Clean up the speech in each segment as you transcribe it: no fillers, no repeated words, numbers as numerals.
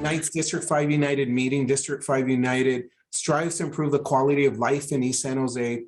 Tonight's District 5 United meeting, District 5 United strives to improve the quality of life in East San Jose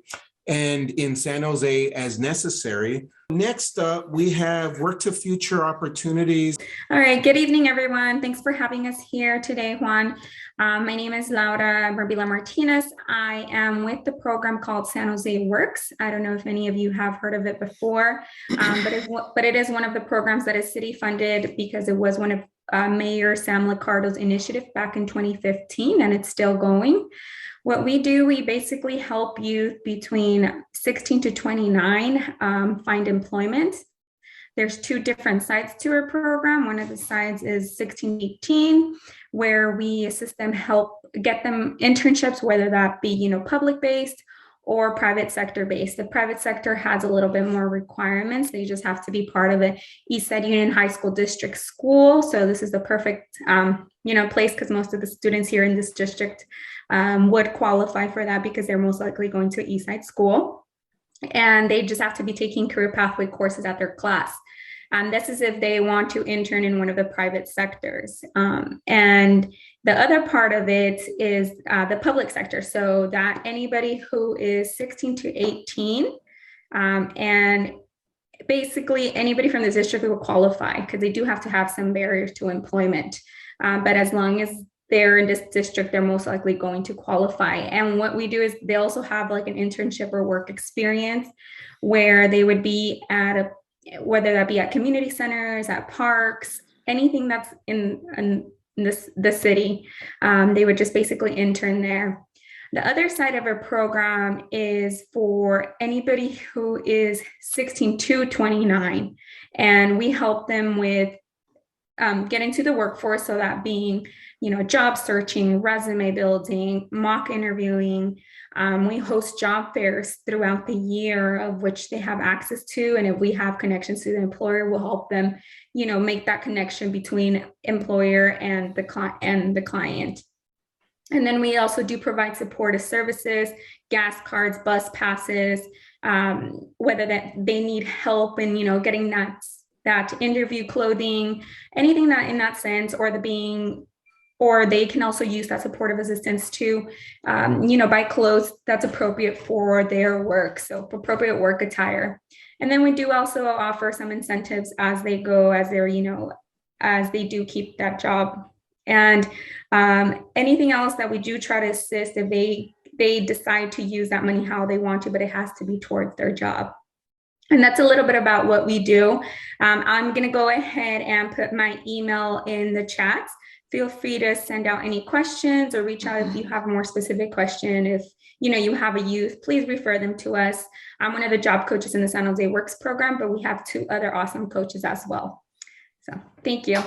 and in San Jose as necessary. Next up, we have work2future opportunities. All right, good evening, everyone. Thanks for having us here today, Juan. My name is Brambila Martinez. I am with the program called San José Works. I don't know if any of you have heard of it before, but it is one of the programs that is city funded because it was one of Mayor Sam Liccardo's initiative back in 2015, and it's still going. What we do, we basically help youth between 16 to 29 find employment. There's two different sides to our program. One of the sides is 16 to 18, where we assist them, help get them internships, whether that be, public-based or private sector-based. The private sector has a little bit more requirements. They just have to be part of the Eastside Union High School District School. So this is the perfect, place, because most of the students here in this district would qualify for that because they're most likely going to Eastside School. And they just have to be taking career pathway courses at their class. This is if they want to intern in one of the private sectors. And the other part of it is the public sector. So that anybody who is 16 to 18 and basically anybody from the district will qualify, because they do have to have some barriers to employment. But as long as they're in this district, they're most likely going to qualify. And what we do is they also have like an internship or work experience where they would be at whether that be at community centers, at parks, anything that's in the city, they would just basically intern there. The other side of our program is for anybody who is 16 to 29, and we help them with getting to the workforce. So that being, job searching, resume building, mock interviewing. We host job fairs throughout the year of which they have access to. And if we have connections to the employer, we'll help them, make that connection between employer and the client. And then we also do provide supportive services, gas cards, bus passes, whether that they need help in, getting that interview clothing, anything that in that sense, or they can also use that supportive assistance to, buy clothes that's appropriate for their work. So appropriate work attire. And then we do also offer some incentives as they go, as they're, as they do keep that job. And anything else that we do try to assist if they decide to use that money how they want to, but it has to be towards their job. And that's a little bit about what we do. I'm going to go ahead and put my email in the chat. Feel free to send out any questions or reach out if you have a more specific question. If you have a youth, please refer them to us. I'm one of the job coaches in the San Jose Works program, but we have two other awesome coaches as well. So thank you.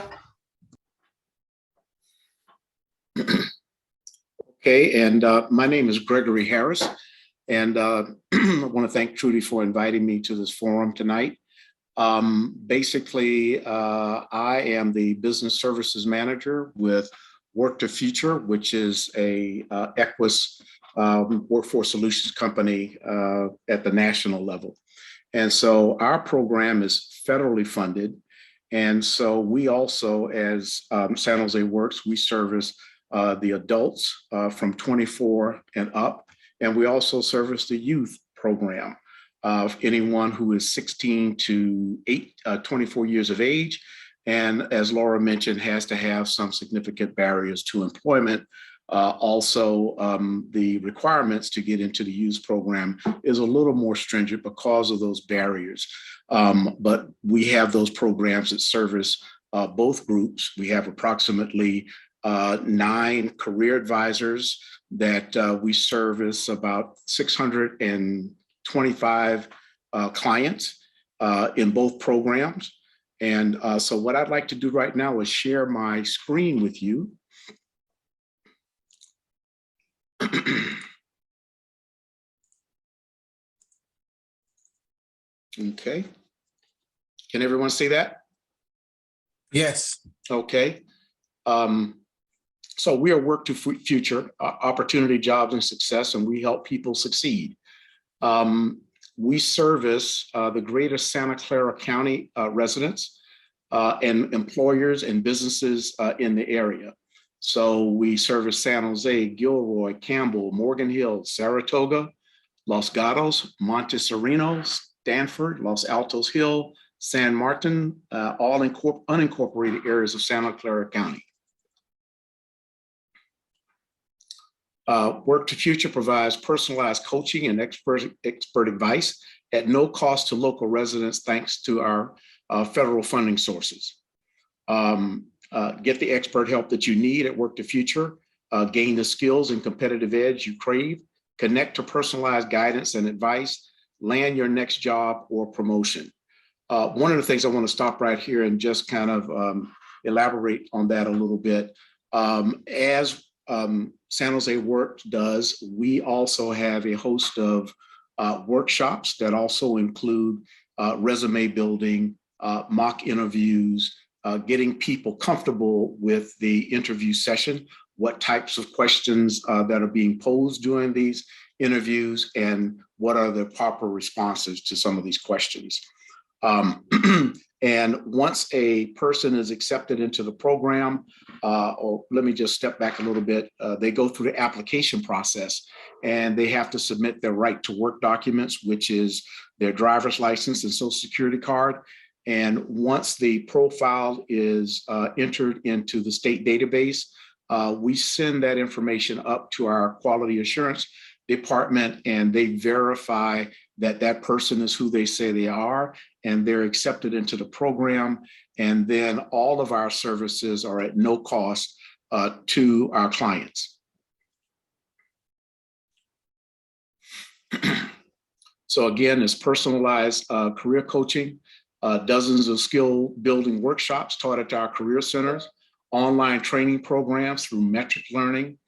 Okay, and my name is Gregory Harris, and I want to thank Trudy for inviting me to this forum tonight. Basically, I am the business services manager with work2future, which is a Equus workforce solutions company at the national level. And so our program is federally funded. And so we also, as San Jose Works, we service the adults from 24 and up. And we also service the youth program of anyone who is 16 to 24 years of age. And as Laura mentioned, has to have some significant barriers to employment. Also, the requirements to get into the youth program is a little more stringent because of those barriers. But we have those programs that service both groups. We have approximately 9 career advisors that we service about 625 clients in both programs. And so what I'd like to do right now is share my screen with you. Okay. Can everyone see that? Yes. Okay. So we are work2future, opportunity, jobs, and success, and we help people succeed. We service the greater Santa Clara County residents and employers and businesses in the area. So we service San Jose, Gilroy, Campbell, Morgan Hill, Saratoga, Los Gatos, Monte Sereno, Stanford, Los Altos Hill, San Martin, all unincorporated areas of Santa Clara County. Work2future provides personalized coaching and expert advice at no cost to local residents, thanks to our federal funding sources. Get the expert help that you need at Work2future, gain the skills and competitive edge you crave, connect to personalized guidance and advice, land your next job or promotion. One of the things I want to stop right here and just kind of elaborate on that a little bit. As San Jose Works does, we also have a host of workshops that also include resume building, mock interviews, getting people comfortable with the interview session, what types of questions that are being posed during these interviews, and what are the proper responses to some of these questions. And once a person is accepted into the program, or let me just step back a little bit, they go through the application process and they have to submit their right to work documents, which is their driver's license and social security card. And once the profile is entered into the state database, we send that information up to our quality assurance department, and they verify that that person is who they say they are, and they're accepted into the program. And then all of our services are at no cost to our clients. So again, it's personalized career coaching, dozens of skill building workshops taught at our career centers, online training programs through metric learning,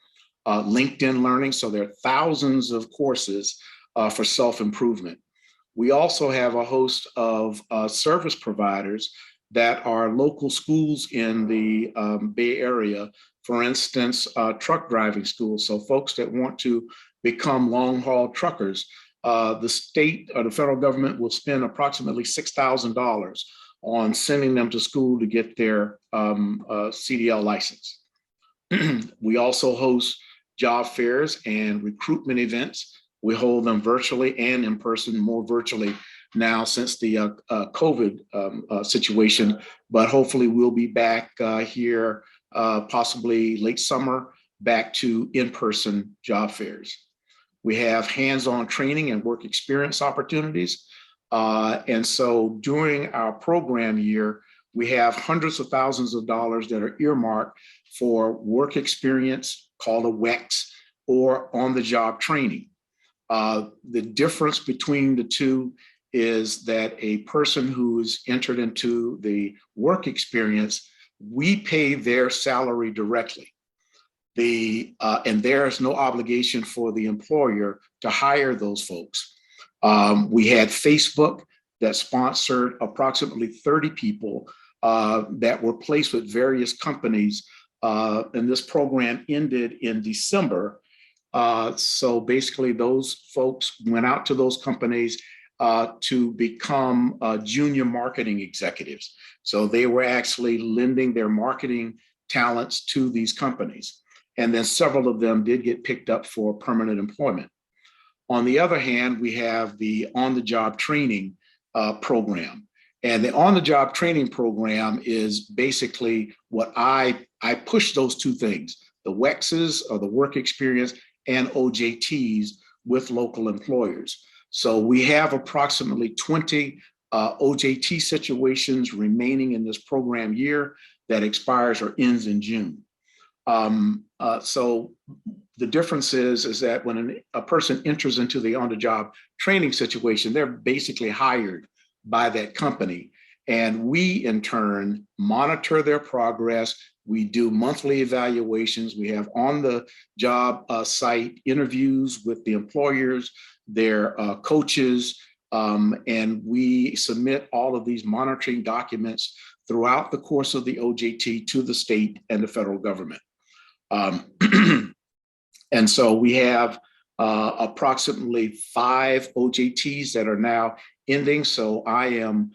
LinkedIn learning. So there are thousands of courses for self-improvement. We also have a host of service providers that are local schools in the Bay Area. For instance, truck driving schools. So folks that want to become long-haul truckers, the state or the federal government will spend approximately $6,000 on sending them to school to get their CDL license. We also host job fairs and recruitment events. We hold them virtually and in person, more virtually now since the COVID situation, but hopefully we'll be back here possibly late summer, back to in-person job fairs. We have hands-on training and work experience opportunities. And so during our program year, we have hundreds of thousands of dollars that are earmarked for work experience, called a WEX, or on-the-job training. The difference between the two is that a person who's entered into the work experience, we pay their salary directly. And there's no obligation for the employer to hire those folks. We had Facebook that sponsored approximately 30 people that were placed with various companies. And this program ended in December. So basically those folks went out to those companies to become junior marketing executives. So they were actually lending their marketing talents to these companies. And then several of them did get picked up for permanent employment. On the other hand, we have the on-the-job training program. And the on-the-job training program is basically what I push those two things, the WEXs or the work experience and OJTs with local employers. So we have approximately 20 OJT situations remaining in this program year that expires or ends in June. So the difference is that when a person enters into the on-the-job training situation, they're basically hired by that company. And we, in turn, monitor their progress. We do monthly evaluations. We have on-the-job site interviews with the employers, their coaches, and we submit all of these monitoring documents throughout the course of the OJT to the state and the federal government. And so we have approximately 5 OJTs that are now ending. So I am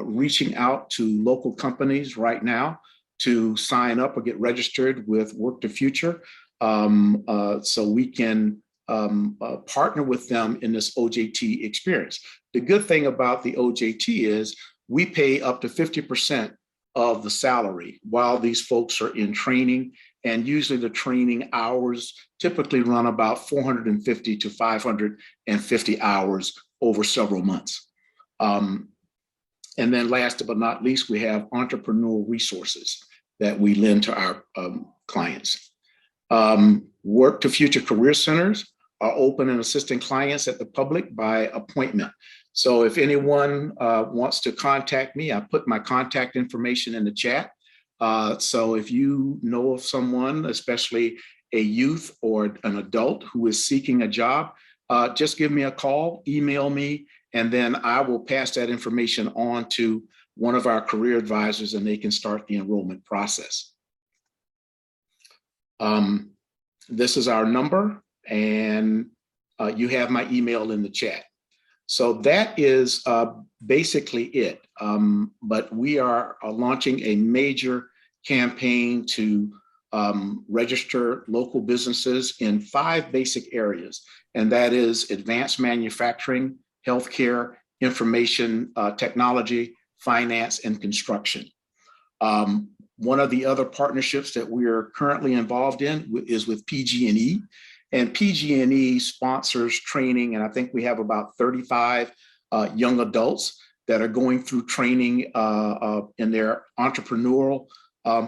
reaching out to local companies right now to sign up or get registered with work2future so we can partner with them in this OJT experience. The good thing about the OJT is we pay up to 50% of the salary while these folks are in training. And usually the training hours typically run about 450 to 550 hours over several months. And then last but not least, we have entrepreneurial resources that we lend to our clients. Work2future Career Centers are open and assisting clients at the public by appointment. So if anyone wants to contact me, I put my contact information in the chat. So if you know of someone, especially a youth or an adult who is seeking a job, just give me a call, email me, and then I will pass that information on to one of our career advisors and they can start the enrollment process. This is our number, and you have my email in the chat. So that is basically it. But we are launching a major campaign to register local businesses in 5 basic areas, and that is advanced manufacturing, healthcare, information technology, finance, and construction. One of the other partnerships that we are currently involved in is with PG&E. And PG&E sponsors training, and I think we have about 35 young adults that are going through training in their entrepreneurial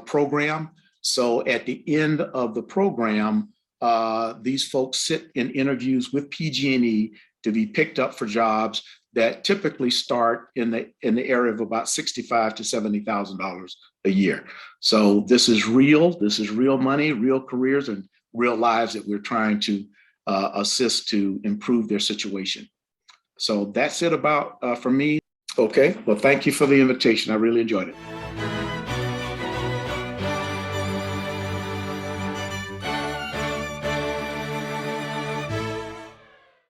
program. So at the end of the program, these folks sit in interviews with PG&E to be picked up for jobs that typically start in the area of about $65,000 to $70,000 a year. So this is real money, real careers, and real lives that we're trying to assist to improve their situation. So that's it about for me. Okay, well, thank you for the invitation. I really enjoyed it.